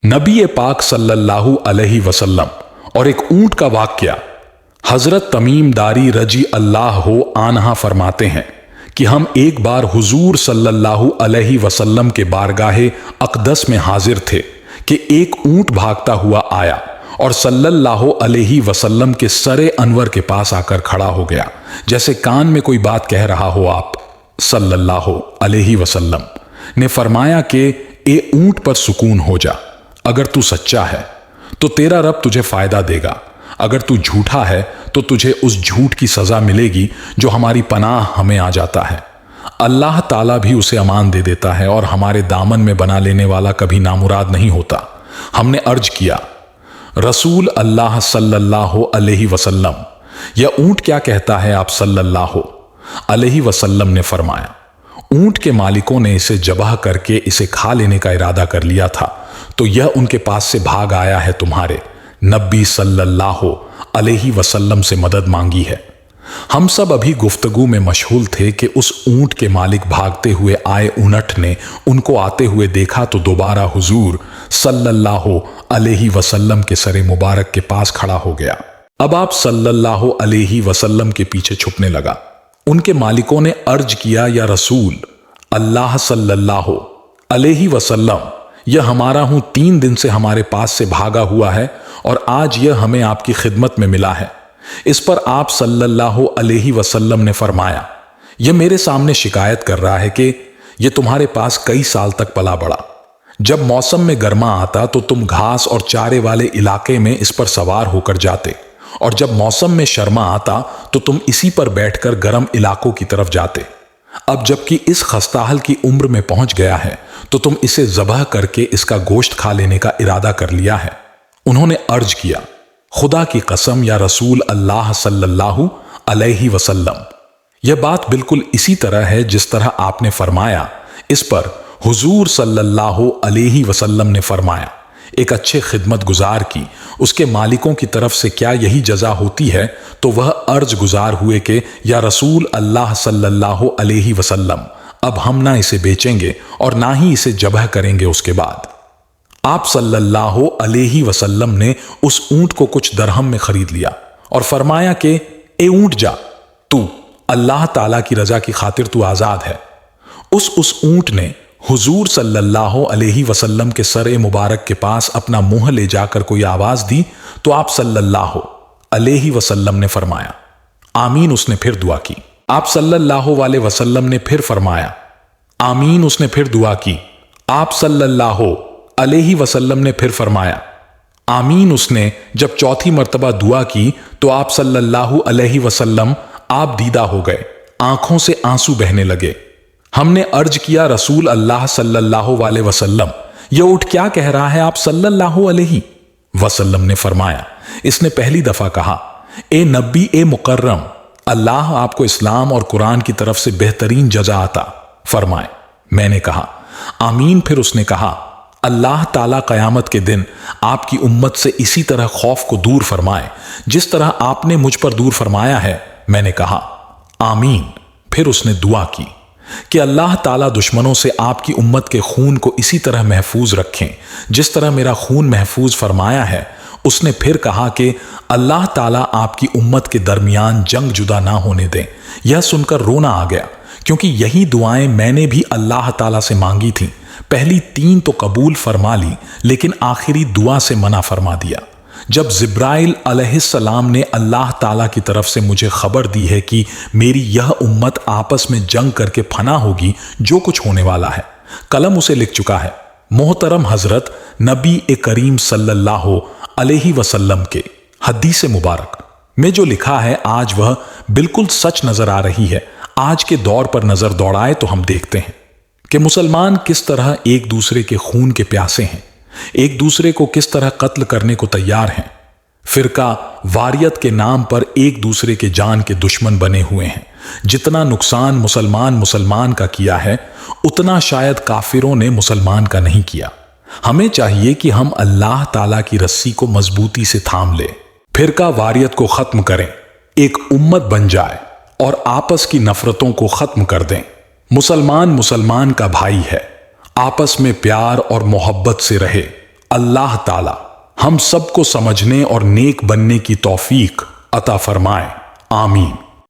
नबी पाक सल्लल्लाहु अलैहि वसल्लम और एक ऊंट का वाकया। हजरत तमीम दारी रजी अल्लाह हो आनहा फरमाते हैं कि हम एक बार हुजूर सल्लल्लाहु अलैहि वसल्लम के बारगाहे अक़दस में हाजिर थे कि एक ऊंट भागता हुआ आया और सल्लल्लाहु अलैहि वसल्लम के सरे अनवर के पास आकर खड़ा हो गया, जैसे कान में कोई बात कह रहा हो। आप सल्लल्लाहु अलैहि वसल्लम ने फरमाया कि ए ऊंट पर सुकून हो जा, अगर तू सच्चा है तो तेरा रब तुझे फायदा देगा, अगर तू झूठा है तो तुझे उस झूठ की सजा मिलेगी जो हमारी पनाह हमें आ जाता है। अल्लाह ताला भी उसे अमान दे देता है और हमारे दामन में बना लेने वाला कभी नामुराद नहीं होता। हमने अर्ज किया, रसूल अल्लाह सल्लल्लाहु अलैहि वसल्लम, यह ऊंट क्या कहता है? आप सल्लल्लाहु अलैहि वसल्लम ने फरमाया, ऊंट के मालिकों ने इसे जबह करके इसे खा लेने का इरादा कर लिया था, तो यह उनके पास से भाग आया है, तुम्हारे नबी सल्लल्लाहु अलैहि वसल्लम से मदद मांगी है। हम सब अभी गुफ्तगू में मशगूल थे कि उस ऊंट के मालिक भागते हुए आए ऊंट ने उनको आते हुए देखा तो दोबारा हुजूर सल्लल्लाहु अलैहि वसल्लम के सरे मुबारक के पास खड़ा हो गया। अब आप सल्लल्लाहु अलैहि वसल्लम के पीछे छुपने लगा। उनके मालिकों ने अर्ज किया, या रसूल अल्लाह सल्लल्लाहु अलैहि वसल्लम, यह हमारा हूं 3 दिन से हमारे पास से भागा हुआ है और आज यह हमें आपकी खिदमत में मिला है। इस पर आप सल्लल्लाहु अलैहि वसल्लम ने फरमाया, यह मेरे सामने शिकायत कर रहा है कि यह तुम्हारे पास कई साल तक पला बढ़ा। जब मौसम में गर्मा आता तो तुम घास और चारे वाले इलाके में इस पर सवार होकर जाते, और जब मौसम में शर्मा आता तो तुम इसी पर बैठकर गर्म इलाकों की तरफ जाते। अब जबकि इस खस्ताहल की उम्र में पहुंच गया है तो तुम इसे ज़बह करके इसका गोश्त खा लेने का इरादा कर लिया है। उन्होंने अर्ज किया, खुदा की कसम या रसूल अल्लाह सल्लल्लाहु अलैहि वसल्लम, यह बात बिल्कुल इसी तरह है जिस तरह आपने फरमाया। इस पर हुजूर सल्लल्लाहु अलैहि वसल्लम ने फरमाया, एक अच्छे खिदमत गुजार की उसके मालिकों की तरफ से क्या यही जजा होती है? तो वह अर्ज गुजार हुए कि या रसूल अल्लाह सल्लल्लाहु अलैहि वसल्लम, अब हम ना इसे बेचेंगे और ना ही इसे जबह करेंगे। उसके बाद आप सल्लल्लाहु अलैहि वसल्लम ने उस ऊंट को कुछ दरहम में खरीद लिया और फरमाया कि ए ऊंट जा, तू अल्लाह ताला की रजा की खातिर तू आजाद है। उस ऊंट ने हुजूर सल्लल्लाहु अलैहि वसल्लम के सरे मुबारक के पास अपना मुंह ले जाकर कोई आवाज दी तो आप सल्लल्लाहु अलैहि वसल्लम ने फरमाया, आमीन। उसने फिर दुआ की। आप सल्लल्लाहु अलैहि वसल्लम ने फिर फरमाया, आमीन। उसने फिर दुआ की। आप सल्लल्लाहु अलैहि वसल्लम ने फिर फरमाया, आमीन। उसने जब चौथी मर्तबा दुआ की तो आप सल्लल्लाहु अलैहि वसल्लम आप दीदा हो गए, आंखों से आंसू बहने लगे। हमने अर्ज किया, रसूल अल्लाह सल्लल्लाहु अलैहि वसल्लम, यह ऊंट क्या कह रहा है? आप सल्लल्लाहु अलैहि वसल्लम ने फरमाया, इसने पहली दफा कहा, ए नबी ए मुकर्रम, अल्लाह आपको इस्लाम और कुरान की तरफ से बेहतरीन जजा अता फरमाए। मैंने कहा, आमीन। फिर उसने कहा, अल्लाह ताला कयामत के दिन आपकी उम्मत से इसी तरह खौफ को दूर फरमाए जिस तरह आपने मुझ पर दूर फरमाया है। मैंने कहा, आमीन। फिर उसने दुआ की कि अल्लाह ताला दुश्मनों से आपकी उम्मत के खून को इसी तरह महफूज रखें जिस तरह मेरा खून महफूज फरमाया है। उसने फिर कहा कि अल्लाह ताला आपकी उम्मत के दरमियान जंग जुदा ना होने दें। यह सुनकर रोना आ गया, क्योंकि यही दुआएं मैंने भी अल्लाह ताला से मांगी थीं। पहली 3 तो कबूल फरमा ली, लेकिन आखिरी दुआ से मना फरमा दिया। जब जिब्राइल अलैहिस्सलाम ने अल्लाह ताला की तरफ से मुझे खबर दी है कि मेरी यह उम्मत आपस में जंग करके फना होगी, जो कुछ होने वाला है कलम उसे लिख चुका है। मोहतरम हजरत नबी करीम सल्लल्लाहु अलैहि वसल्लम के हदीस मुबारक में जो लिखा है, आज वह बिल्कुल सच नजर आ रही है। आज के दौर पर नजर दौड़ाए तो हम देखते हैं कि मुसलमान किस तरह एक दूसरे के खून के प्यासे हैं, एक दूसरे को किस तरह कत्ल करने को तैयार हैं। फिरका वारियत के नाम पर एक दूसरे के जान के दुश्मन बने हुए हैं। जितना नुकसान मुसलमान का किया है, उतना शायद काफिरों ने मुसलमान का नहीं किया। हमें चाहिए कि हम अल्लाह ताला की रस्सी को मजबूती से थाम ले, फिरका वारियत को खत्म करें, एक उम्मत बन जाए और आपस की नफरतों को खत्म कर दें। मुसलमान का भाई है, आपस में प्यार और मोहब्बत से रहे। اللہ ताला हम सबको समझने और नेक बनने की तौफीक अता फरमाए। आमीन।